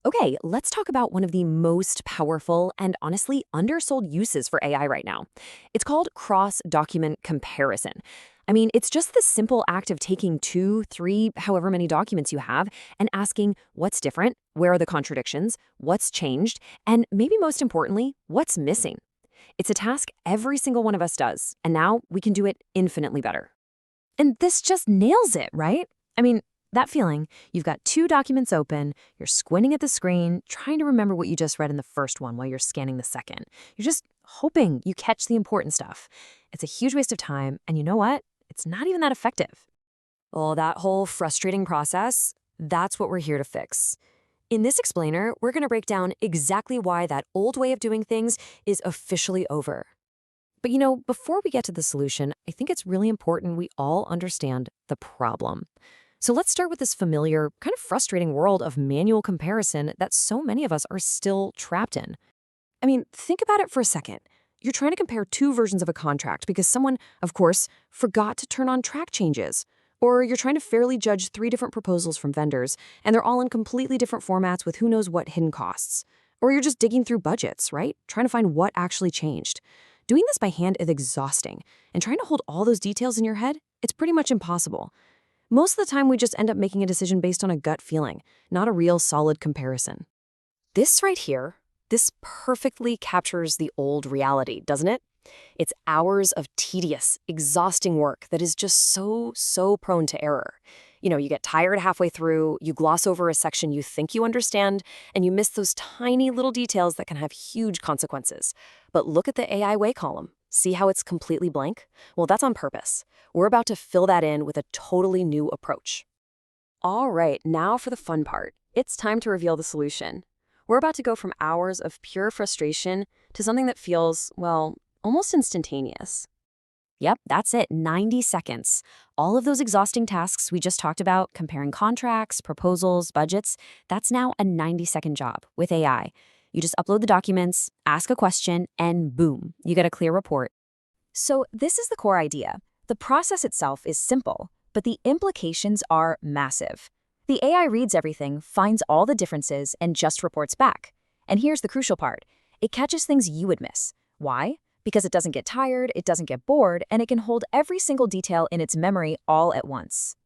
Okay, let's talk about one of the most powerful and honestly undersold uses for AI right now. It's called cross-document comparison. I mean, it's just the simple act of taking two, three, however many documents you have and asking what's different, where are the contradictions, what's changed, and maybe most importantly, what's missing. It's a task every single one of us does, and now we can do it infinitely better. And this just nails it, right? I mean, that feeling, you've got two documents open, you're squinting at the screen, trying to remember what you just read in the first one while you're scanning the second. You're just hoping you catch the important stuff. It's a huge waste of time, and you know what? It's not even that effective. Well, that whole frustrating process, that's what we're here to fix. In this explainer, we're going to break down exactly why that old way of doing things is officially over. But before we get to the solution, I think it's really important we all understand the problem. So let's start with this familiar, kind of frustrating world of manual comparison that so many of us are still trapped in. I mean, think about it for a second. You're trying to compare two versions of a contract because someone, of course, forgot to turn on track changes. Or you're trying to fairly judge three different proposals from vendors, and they're all in completely different formats with who knows what hidden costs. Or you're just digging through budgets, right? Trying to find what actually changed. Doing this by hand is exhausting, and trying to hold all those details in your head, it's pretty much impossible. Most of the time, we just end up making a decision based on a gut feeling, not a real solid comparison. This right here, this perfectly captures the old reality, doesn't it? It's hours of tedious, exhausting work that is just so prone to error. You get tired halfway through, you gloss over a section you think you understand, and you miss those tiny little details that can have huge consequences. But look at the AI way column. See how it's completely blank? Well, that's on purpose. We're about to fill that in with a totally new approach. All right, now for the fun part. It's time to reveal the solution. We're about to go from hours of pure frustration to something that feels, well, almost instantaneous. Yep, that's it, 90 seconds. All of those exhausting tasks we just talked about, comparing contracts, proposals, budgets, that's now a 90-second job with AI. You just upload the documents, ask a question, and boom, you get a clear report. So this is the core idea. The process itself is simple, but the implications are massive. The AI reads everything, finds all the differences, and just reports back. And here's the crucial part. It catches things you would miss. Why? Because it doesn't get tired, it doesn't get bored, and it can hold every single detail in its memory all at once.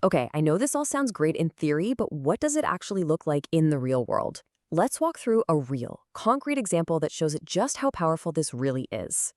Okay, I know this all sounds great in theory, but what does it actually look like in the real world? Let's walk through a real, concrete example that shows just how powerful this really is.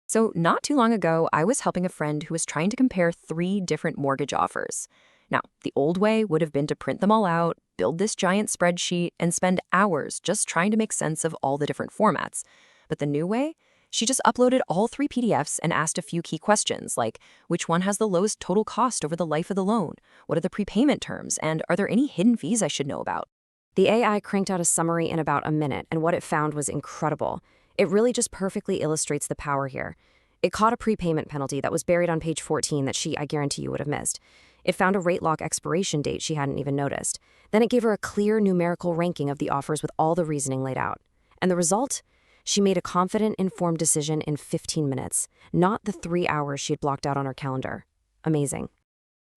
So not too long ago, I was helping a friend who was trying to compare three different mortgage offers. Now, the old way would have been to print them all out, build this giant spreadsheet, and spend hours just trying to make sense of all the different formats. But the new way? She just uploaded all three PDFs and asked a few key questions like, which one has the lowest total cost over the life of the loan? What are the prepayment terms? And are there any hidden fees I should know about? The AI cranked out a summary in about a minute, and what it found was incredible. It really just perfectly illustrates the power here. It caught a prepayment penalty that was buried on page 14 that she, I guarantee you, would have missed. It found a rate lock expiration date she hadn't even noticed. Then it gave her a clear numerical ranking of the offers with all the reasoning laid out. And the result? She made a confident, informed decision in 15 minutes, not the 3 hours she had blocked out on her calendar. Amazing.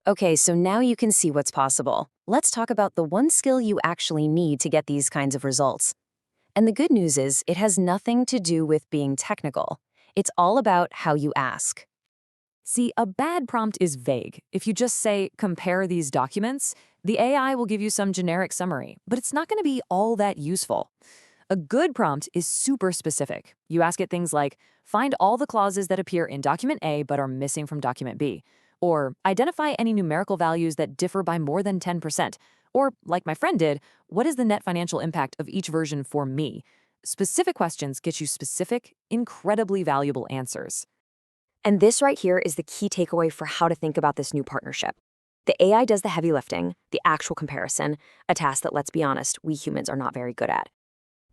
Okay, so now you can see what's possible. Let's talk about the one skill you actually need to get these kinds of results. And the good news is, it has nothing to do with being technical. It's all about how you ask. See, a bad prompt is vague. If you just say, compare these documents, the AI will give you some generic summary, but it's not going to be all that useful. A good prompt is super specific. You ask it things like, find all the clauses that appear in document A but are missing from document B. Or identify any numerical values that differ by more than 10%. Or, like my friend did, what is the net financial impact of each version for me? Specific questions get you specific, incredibly valuable answers. And this right here is the key takeaway for how to think about this new partnership. The AI does the heavy lifting, the actual comparison, a task that, let's be honest, we humans are not very good at.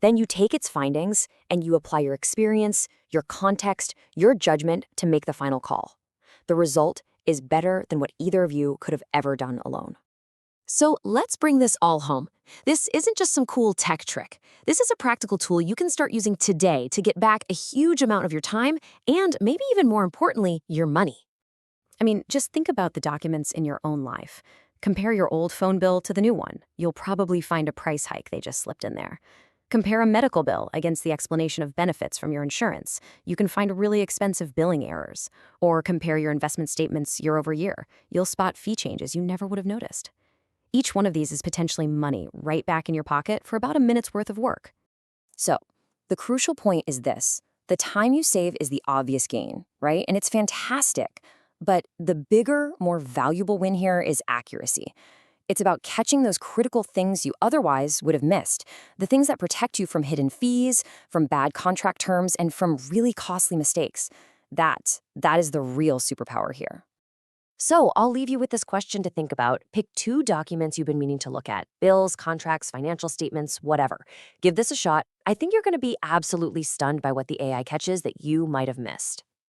Then you take its findings and you apply your experience, your context, your judgment to make the final call. The result is better than what either of you could have ever done alone. So let's bring this all home. This isn't just some cool tech trick. This is a practical tool you can start using today to get back a huge amount of your time and, maybe even more importantly, your money. I mean, just think about the documents in your own life. Compare your old phone bill to the new one. You'll probably find a price hike they just slipped in there. Compare a medical bill against the explanation of benefits from your insurance. You can find really expensive billing errors. Or compare your investment statements year over year. You'll spot fee changes you never would have noticed. Each one of these is potentially money right back in your pocket for about a minute's worth of work. So, the crucial point is this. The time you save is the obvious gain, right? And it's fantastic. But the bigger, more valuable win here is accuracy. It's about catching those critical things you otherwise would have missed, the things that protect you from hidden fees, from bad contract terms, and from really costly mistakes. That is the real superpower here. So I'll leave you with this question to think about. Pick 2 documents you've been meaning to look at: bills, contracts, financial statements, whatever. Give this a shot. I think you're going to be absolutely stunned by what the AI catches that you might have missed.